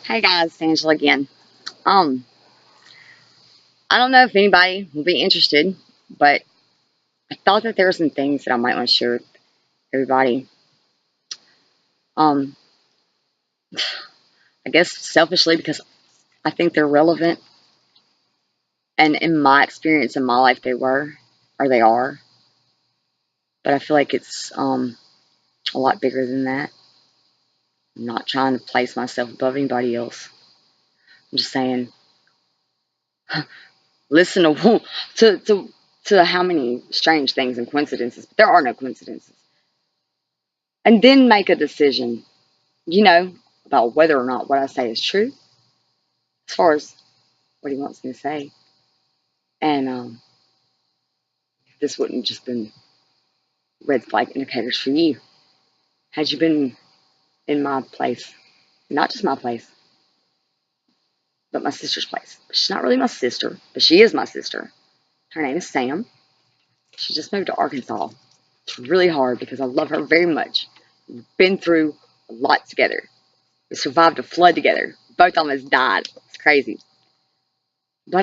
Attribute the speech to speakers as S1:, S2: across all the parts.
S1: Hey guys, it's Angela again. Um, I don't know if anybody will be interested, but I thought that there were some things that I might want to share with everybody. Um, I guess selfishly because I think they're relevant, and in my experience in my life, they were or they are. But I feel like it's a lot bigger than that. I'm not trying to place myself above anybody else. I'm just saying, listen to how many strange things and coincidences, but there are no coincidences, and then make a decision. You know, about whether or not what I say is true, as far as what he wants me to say. And this wouldn't just been red flag indicators for you. Had you been in my place, not just my place, but my sister's place. She's not really my sister, but she is my sister. Her name is Sam. She just moved to Arkansas. It's really hard because I love her very much. We've been through a lot together. We survived a flood together. Both almost died. It's crazy. But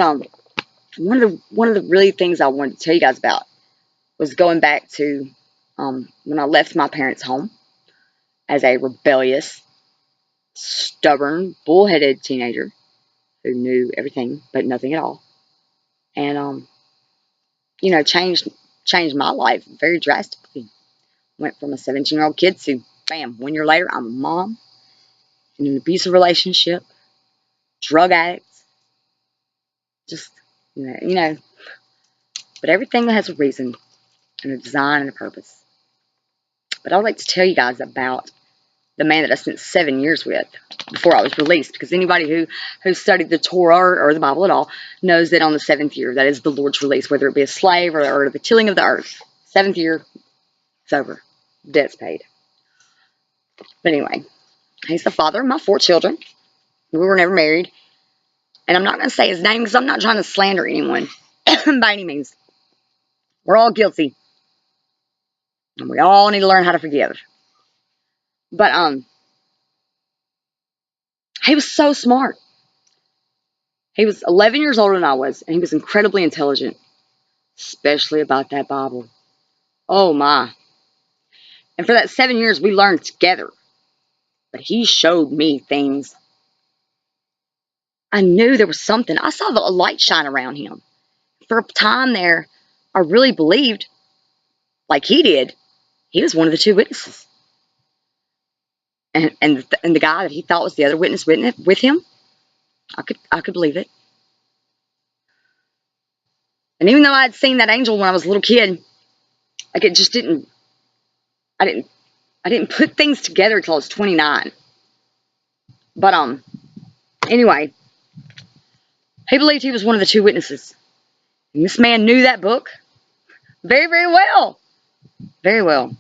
S1: one of the really things I wanted to tell you guys about was going back to when I left my parents' home as a rebellious, stubborn, bullheaded teenager who knew everything but nothing at all, and changed my life very drastically. Went from a 17-year-old kid to bam, 1 year later, I'm a mom in an abusive relationship, drug addict, just you know. But everything has a reason and a design and a purpose. But I would like to tell you guys about the man that I spent 7 years with before I was released. Because anybody who studied the Torah or the Bible at all knows that on the seventh year, that is the Lord's release, whether it be a slave or the tilling of the earth. Seventh year, it's over. Debt's paid. But anyway, he's the father of my 4 children. We were never married. And I'm not going to say his name because I'm not trying to slander anyone by any means. We're all guilty. And we all need to learn how to forgive. But he was so smart. He was 11 years older than I was, and he was incredibly intelligent, especially about that Bible. Oh my. And for that 7 years, we learned together. But he showed me things. I knew there was something. I saw a light shine around him. For a time there, I really believed, like he did, he was one of the two witnesses. And the guy that he thought was the other witness with him, I could believe it. And even though I had seen that angel when I was a little kid, like it just didn't. I didn't put things together until I was 29. But anyway, he believed he was one of the two witnesses. And this man knew that book very, very well. Very well.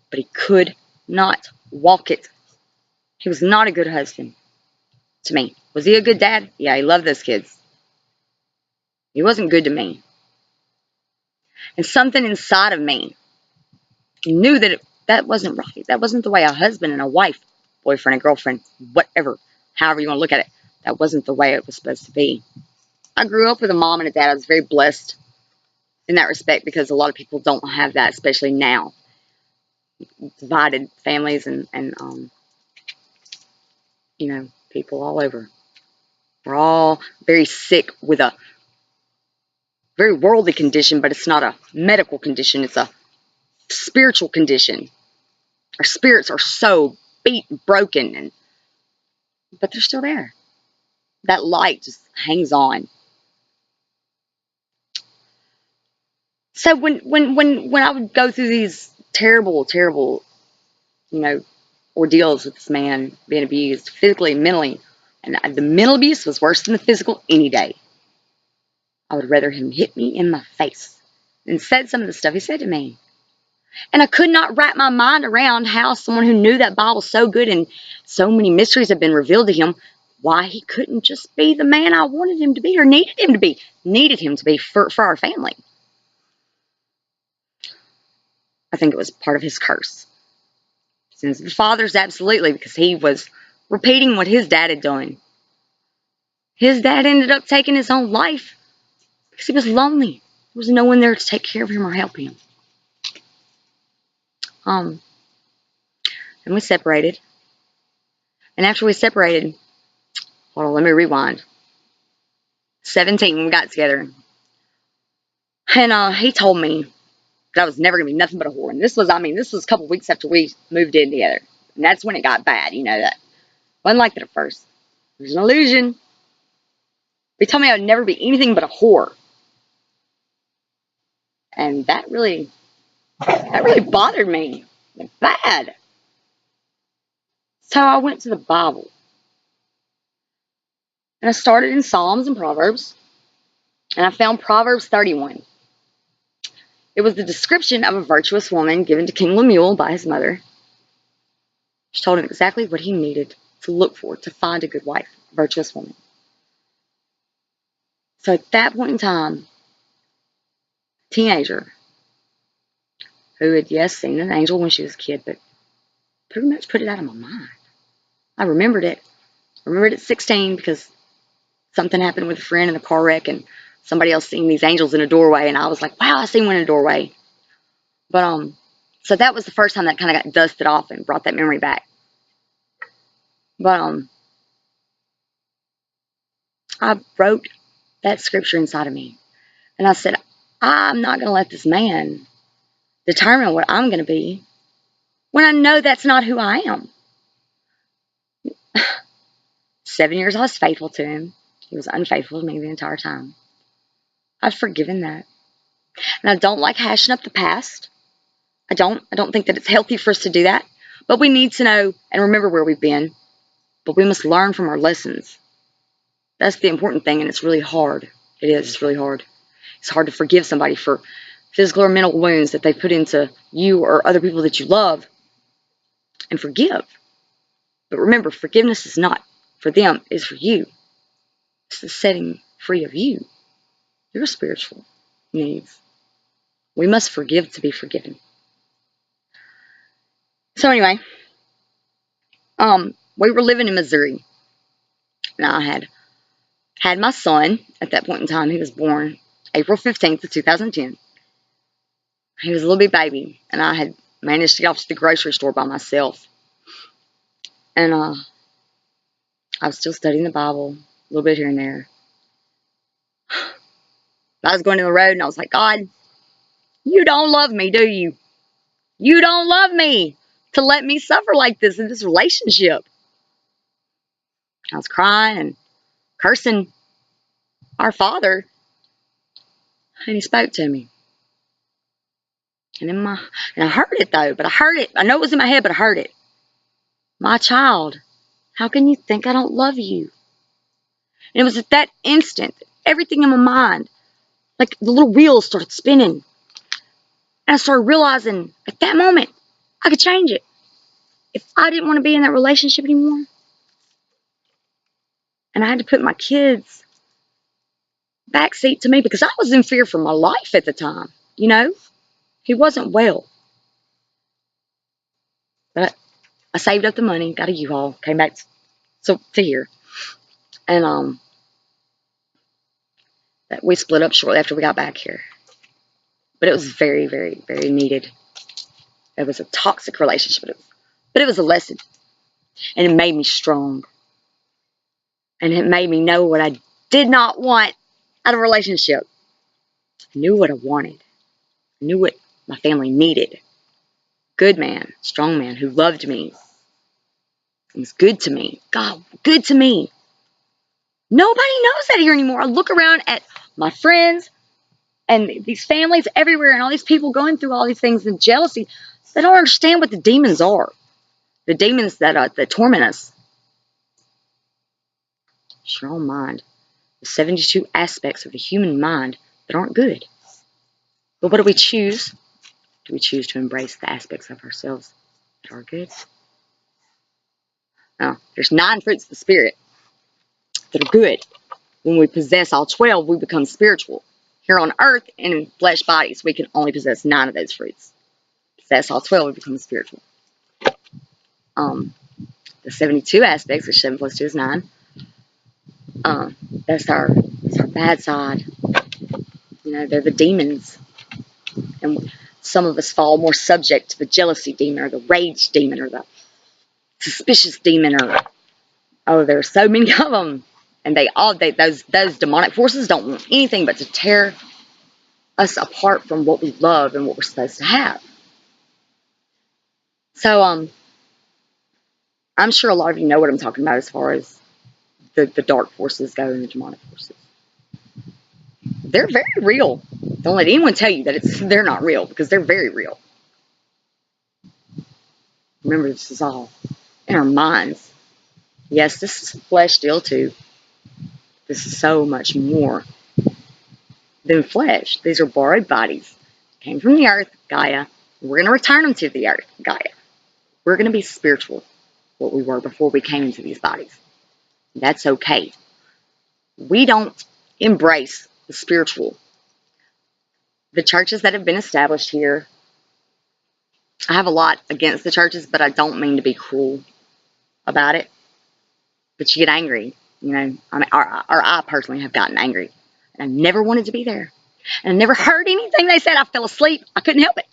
S1: But he could not walk it. He was not a good husband to me. Was he a good dad? Yeah, he loved those kids. He wasn't good to me. And something inside of me knew that that wasn't right. That wasn't the way a husband and a wife, boyfriend and girlfriend, whatever, however you want to look at it, that wasn't the way it was supposed to be. I grew up with a mom and a dad. I was very blessed in that respect because a lot of people don't have that, especially now. Divided families and people all over. We're all very sick with a very worldly condition, but it's not a medical condition. It's a spiritual condition. Our spirits are so beat and broken, but they're still there. That light just hangs on. So when I would go through these terrible, terrible, you know, ordeals with this man being abused physically, mentally, and the mental abuse was worse than the physical any day. I would rather him hit me in my face than said some of the stuff he said to me. And I could not wrap my mind around how someone who knew that Bible so good and so many mysteries have been revealed to him, why he couldn't just be the man I wanted him to be or needed him to be for our family. I think it was part of his curse. Sins of the fathers, absolutely, because he was repeating what his dad had done. His dad ended up taking his own life because he was lonely. There was no one there to take care of him or help him. And we separated. And after we separated, hold on, let me rewind. 17 when we got together. And he told me that I was never going to be nothing but a whore. And this was a couple weeks after we moved in together. And that's when it got bad, you know that. Wasn't like that at first. It was an illusion. He told me I would never be anything but a whore. And that really bothered me. Bad. So I went to the Bible. And I started in Psalms and Proverbs. And I found Proverbs 31. It was the description of a virtuous woman given to King Lemuel by his mother. She told him exactly what he needed to look for to find a good wife, a virtuous woman. So at that point in time, a teenager who had, yes, seen an angel when she was a kid, but pretty much put it out of my mind. I remembered it. I remembered at 16 because something happened with a friend in a car wreck and somebody else seen these angels in a doorway, and I was like, wow, I seen one in a doorway. But, so that was the first time that kind of got dusted off and brought that memory back. But, I wrote that scripture inside of me. And I said, I'm not going to let this man determine what I'm going to be when I know that's not who I am. 7 years I was faithful to him. He was unfaithful to me the entire time. I've forgiven that. And I don't like hashing up the past. I don't think that it's healthy for us to do that. But we need to know and remember where we've been. But we must learn from our lessons. That's the important thing, and it's really hard. It is. It's really hard. It's hard to forgive somebody for physical or mental wounds that they put into you or other people that you love. And forgive. But remember, forgiveness is not for them. It's for you. It's the setting free of you. Your spiritual needs. We must forgive to be forgiven. So anyway, we were living in Missouri. And I had my son at that point in time. He was born April 15th of 2010. He was a little bit baby. And I had managed to get off to the grocery store by myself. And I was still studying the Bible, a little bit here and there. I was going down the road and I was like, God, you don't love me, do you? You don't love me to let me suffer like this in this relationship. I was crying and cursing our Father. And he spoke to me. And I heard it though, but I heard it. I know it was in my head, but I heard it. My child, how can you think I don't love you? And it was at that instant, everything in my mind, like the little wheels started spinning. And I started realizing at that moment, I could change it. If I didn't want to be in that relationship anymore, and I had to put my kids backseat to me because I was in fear for my life at the time, you know? He wasn't well. But I saved up the money, got a U-Haul, came back to here. And we split up shortly after we got back here. But it was very, very, very needed. It was a toxic relationship, but it was a lesson. And it made me strong. And it made me know what I did not want out of a relationship. I knew what I wanted. I knew what my family needed. Good man, strong man who loved me. He was good to me. God, good to me. Nobody knows that here anymore. I look around at my friends and these families everywhere and all these people going through all these things and jealousy. They don't understand what the demons are. The demons that torment us. It's your own mind. The 72 aspects of the human mind that aren't good. But what do we choose? Do we choose to embrace the aspects of ourselves that are good? No, there's 9 fruits of the Spirit that are good. When we possess all 12, we become spiritual. Here on earth and in flesh bodies, we can only possess 9 of those fruits. Possess all 12, we become spiritual. the 72 aspects, which 7 plus 2 is 9. That's our bad side. You know, they're the demons. And some of us fall more subject to the jealousy demon or the rage demon or the suspicious demon, or there are so many of them. And those demonic forces don't want anything but to tear us apart from what we love and what we're supposed to have. So I'm sure a lot of you know what I'm talking about as far as the dark forces go and the demonic forces. They're very real. Don't let anyone tell you that they're not real, because they're very real. Remember, this is all in our minds. Yes, this is flesh still too. This is so much more than flesh. These are borrowed bodies. Came from the earth, Gaia. We're going to return them to the earth, Gaia. We're going to be spiritual, what we were before we came into these bodies. That's okay. We don't embrace the spiritual. The churches that have been established here, I have a lot against the churches, but I don't mean to be cruel about it. But you get angry, you know. I mean, or I personally have gotten angry, and I never wanted to be there, and I never heard anything they said. I fell asleep. I couldn't help it.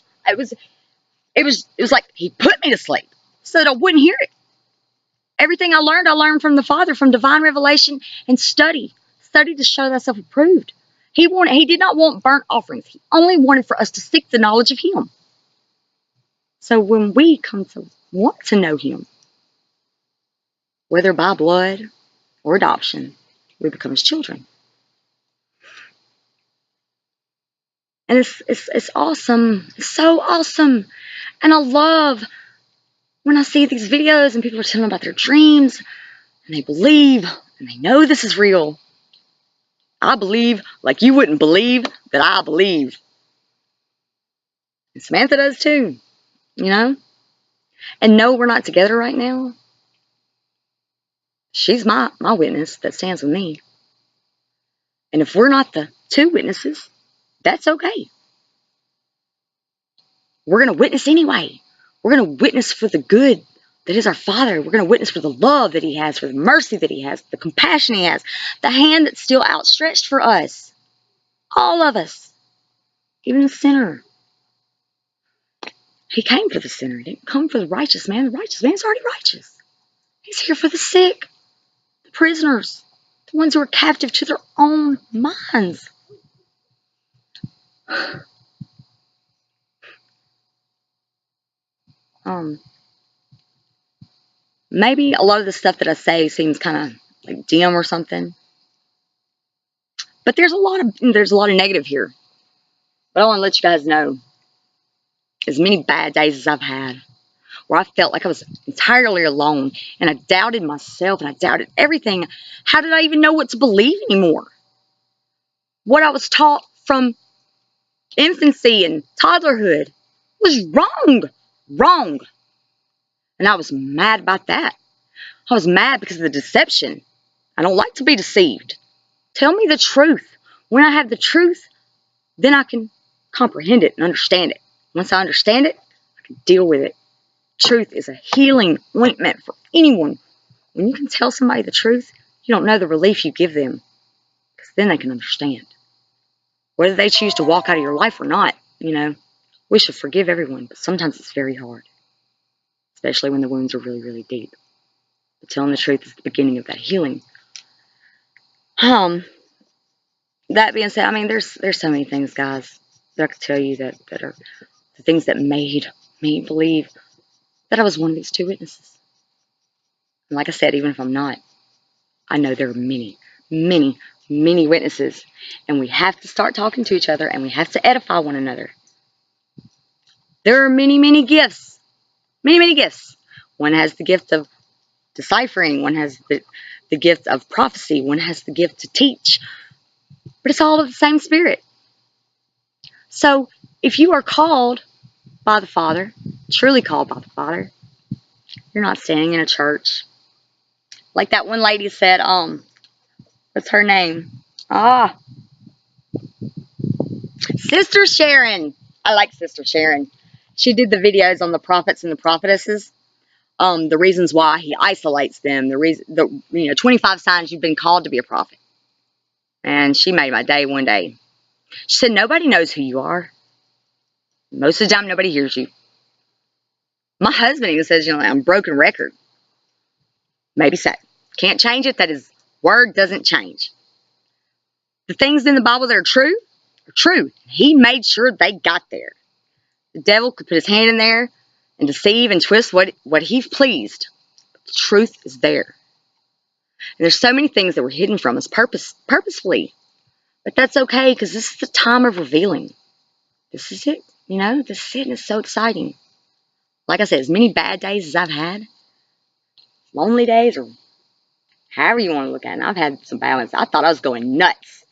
S1: It was like he put me to sleep so that I wouldn't hear it. Everything I learned from the Father, from divine revelation and study to show thyself approved. He did not want burnt offerings. He only wanted for us to seek the knowledge of Him. So when we come to want to know Him, whether by blood or adoption, we become His children. And it's awesome. It's so awesome. And I love when I see these videos and people are telling about their dreams, and they believe, and they know this is real. I believe like you wouldn't believe that I believe. And Samantha does too, you know? And no, we're not together right now. She's my witness that stands with me. And if we're not the two witnesses, that's okay. We're going to witness anyway. We're going to witness for the good that is our Father. We're going to witness for the love that He has, for the mercy that He has, the compassion He has, the hand that's still outstretched for us. All of us. Even the sinner. He came for the sinner. He didn't come for the righteous man. The righteous man's already righteous. He's here for the sick, the prisoners, the ones who are captive to their own minds. Maybe a lot of the stuff that I say seems kind of like dim or something, but there's a lot of negative here. But I want to let you guys know, as many bad days as I've had, where I felt like I was entirely alone, and I doubted myself, and I doubted everything. How did I even know what to believe anymore? What I was taught from infancy and toddlerhood was wrong. And I was mad about that. I was mad because of the deception. I don't like to be deceived. Tell me the truth. When I have the truth, then I can comprehend it and understand it. Once I understand it, I can deal with it. Truth is a healing ointment for anyone. When you can tell somebody the truth, you don't know the relief you give them, because then they can understand. Whether they choose to walk out of your life or not, you know, we should forgive everyone, but sometimes it's very hard, especially when the wounds are really, really deep. But telling the truth is the beginning of that healing. That being said, I mean, there's so many things, guys, that I could tell you that are the things that made me believe that I was one of these two witnesses. And like I said, even if I'm not, I know there are many, many, many witnesses. And we have to start talking to each other, and we have to edify one another. There are many, many gifts. Many, many gifts. One has the gift of deciphering. One has the gift of prophecy. One has the gift to teach. But it's all of the same Spirit. So if you are called by the Father, truly called by the Father, you're not standing in a church. Like that one lady said, what's her name? Sister Sharon. I like Sister Sharon. She did the videos on the prophets and the prophetesses. the reasons why he isolates them, 25 signs you've been called to be a prophet. And she made my day one day. She said, nobody knows who you are. Most of the time, nobody hears you. My husband even says, I'm a broken record. Maybe so. Can't change it. That his word doesn't change. The things in the Bible that are true. He made sure they got there. The devil could put his hand in there and deceive and twist what he pleased. But the truth is there. And there's so many things that were hidden from us purposefully. But that's okay, because this is the time of revealing. This is it. This is it, and it's so exciting. Like I said, as many bad days as I've had, lonely days, or however you want to look at it, I've had some bad ones. I thought I was going nuts.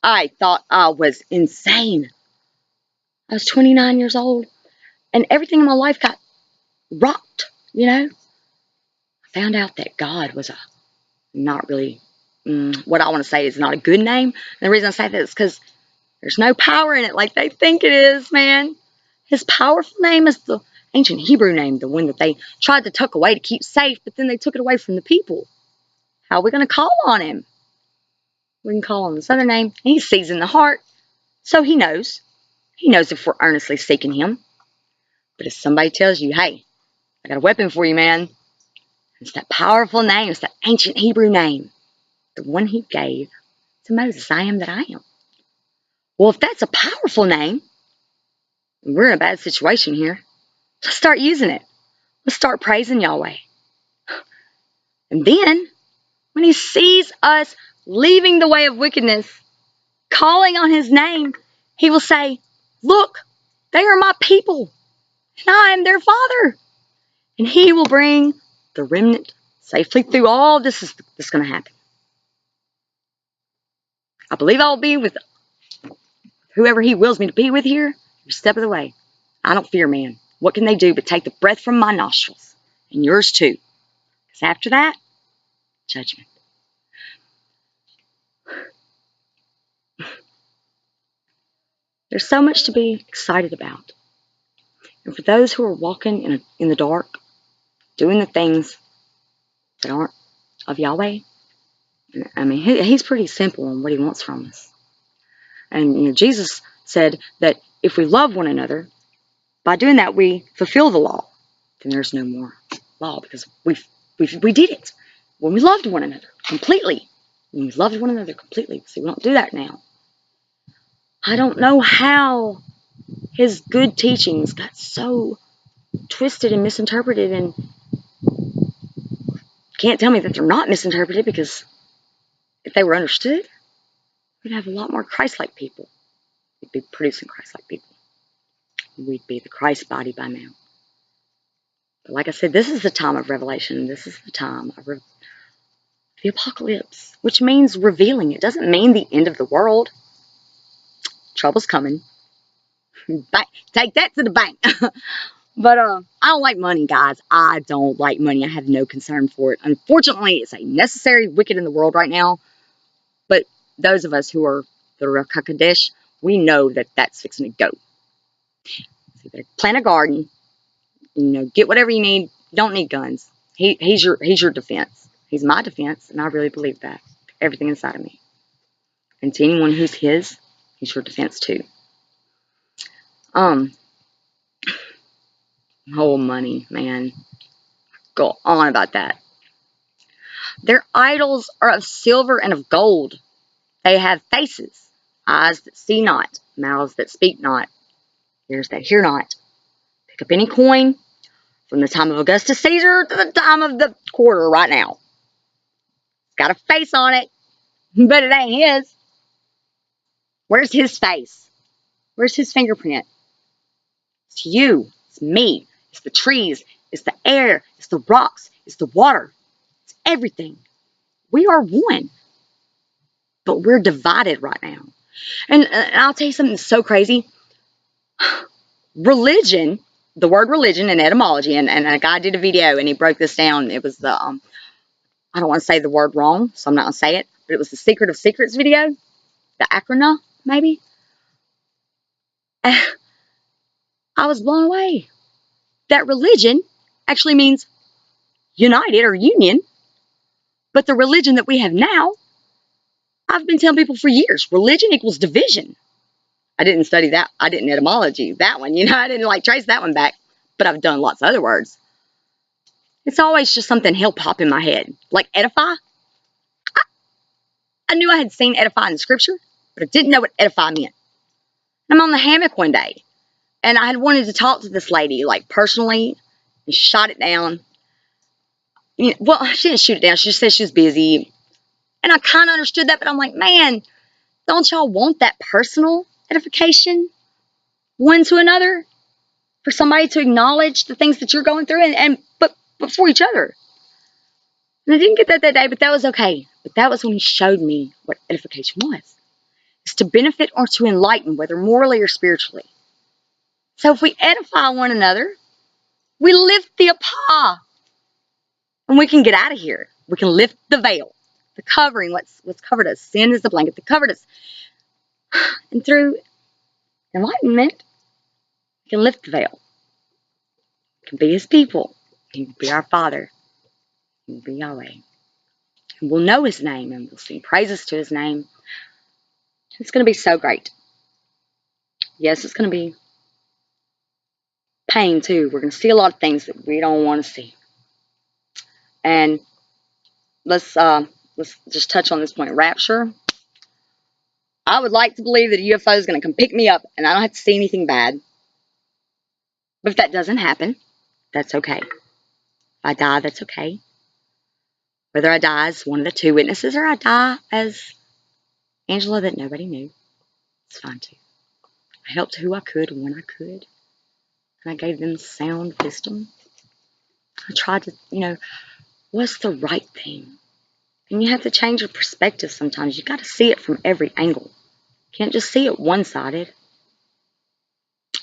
S1: I thought I was insane. I was 29 years old, and everything in my life got rocked, I found out that God was not really, what I want to say is not a good name. And the reason I say that is because there's no power in it like they think it is, man. His powerful name is the ancient Hebrew name, the one that they tried to tuck away to keep safe, but then they took it away from the people. How are we going to call on him? We can call on this other name. He sees in the heart, so he knows. He knows if we're earnestly seeking him. But if somebody tells you, hey, I got a weapon for you, man, it's that powerful name. It's that ancient Hebrew name, the one he gave to Moses. I am that I am. Well, if that's a powerful name, and we're in a bad situation here, let's start using it. Let's start praising Yahweh. And then, when he sees us leaving the way of wickedness, calling on his name, he will say, look, they are my people, and I am their father. And he will bring the remnant safely through all this is going to happen. I believe I'll be with whoever he wills me to be with here every step of the way. I don't fear man. What can they do but take the breath from my nostrils? And yours too. Because after that, judgment. There's so much to be excited about. And for those who are walking in the dark, doing the things that aren't of Yahweh, I mean, he's pretty simple on what he wants from us. And Jesus said that if we love one another, by doing that we fulfill the law. Then there's no more law, because we did it when we loved one another completely. When we loved one another completely. See, we don't do that now. I don't know how his good teachings got so twisted and misinterpreted, and can't tell me that they're not misinterpreted, because if they were understood, we'd have a lot more Christ-like people. We'd be producing Christ-like people. We'd be the Christ body by now. But like I said, this is the time of revelation. This is the time of the apocalypse, which means revealing. It doesn't mean the end of the world. Trouble's coming. Take that to the bank. But I don't like money, guys. I don't like money. I have no concern for it. Unfortunately, it's a necessary wicked in the world right now. But those of us who are the KODESH, we know that that's fixing to go. So you better plant a garden. Get whatever you need. Don't need guns. He's your defense. He's my defense, and I really believe that. Everything inside of me. And to anyone who's he's your defense too. Whole money, man. Go on about that. Their idols are of silver and of gold. They have faces, eyes that see not, mouths that speak not, ears that hear not. Pick up any coin from the time of Augustus Caesar to the time of the quarter right now. It's got a face on it, but it ain't his. Where's his face? Where's his fingerprint? It's you. It's me. It's the trees. It's the air. It's the rocks. It's the water. It's everything. We are one. But we're divided right now. And I'll tell you something that's so crazy. Religion, the word religion and etymology, and a guy did a video and he broke this down. It was the, I don't want to say the word wrong, so I'm not going to say it, but it was the Secret of Secrets video. The acronym, maybe. I was blown away. That religion actually means united or union. But the religion that we have now, I've been telling people for years, religion equals division. I didn't study that. I didn't etymology that one. I didn't like trace that one back. But I've done lots of other words. It's always just something he'll pop in my head. Like edify. I knew I had seen edify in the scripture, but I didn't know what edify meant. I'm on the hammock one day, and I had wanted to talk to this lady, like personally, and shot it down. Well, she didn't shoot it down. She just said she was busy. And I kind of understood that, but I'm like, man, don't y'all want that personal edification one to another? For somebody to acknowledge the things that you're going through, but for each other. And I didn't get that day, but that was okay. But that was when he showed me what edification was. It's to benefit or to enlighten, whether morally or spiritually. So if we edify one another, we lift the apa. And we can get out of here. We can lift the veil. The covering, what's covered us. Sin is the blanket that covered us. And through enlightenment, we can lift the veil. We can be his people. He can be our Father. He can be Yahweh. And we'll know his name and we'll sing praises to his name. It's going to be so great. Yes, it's going to be pain too. We're going to see a lot of things that we don't want to see. And let's just touch on this point. Rapture. I would like to believe that a UFO is going to come pick me up and I don't have to see anything bad. But if that doesn't happen, that's okay. If I die, that's okay. Whether I die as one of the two witnesses or I die as Angela that nobody knew, it's fine too. I helped who I could when I could. And I gave them sound wisdom. I tried to, what's the right thing? And you have to change your perspective sometimes. You got to see it from every angle. You can't just see it one-sided.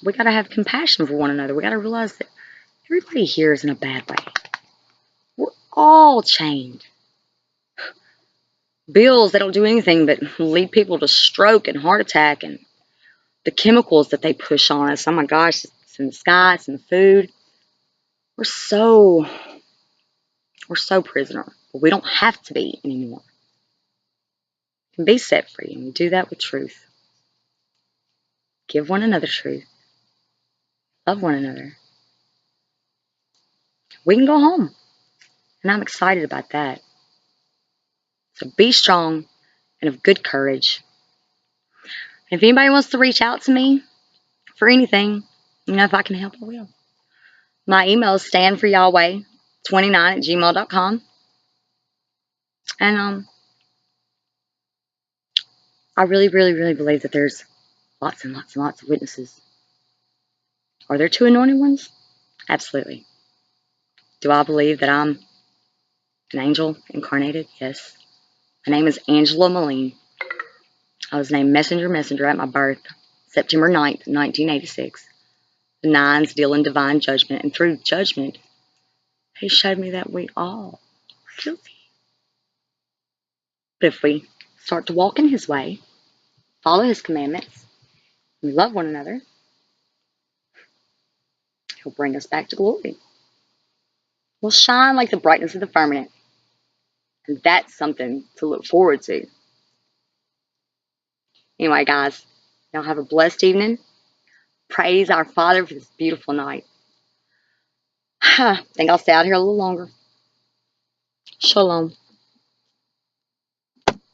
S1: We got to have compassion for one another. We got to realize that everybody here is in a bad way. We're all chained. Bills that don't do anything but lead people to stroke and heart attack, and the chemicals that they push on us. Oh my gosh, it's in the sky, it's in the food. We're so prisoner. But we don't have to be anymore. We can be set free, and we do that with truth. Give one another truth. Love one another. We can go home. And I'm excited about that. So be strong and of good courage. And if anybody wants to reach out to me for anything, if I can help, I will. My email is standforyahweh29@gmail.com. And I really, really, really believe that there's lots and lots and lots of witnesses. Are there two anointed ones? Absolutely. Do I believe that I'm an angel incarnated? Yes. My name is Angela Moline. I was named Messenger at my birth, September 9th, 1986. The 9s deal in divine judgment, and through judgment, he showed me that we all are guilty. But if we start to walk in his way, follow his commandments, and love one another, he'll bring us back to glory. We'll shine like the brightness of the firmament. And that's something to look forward to. Anyway, guys, y'all have a blessed evening. Praise our Father for this beautiful night. I think I'll stay out here a little longer. Shalom.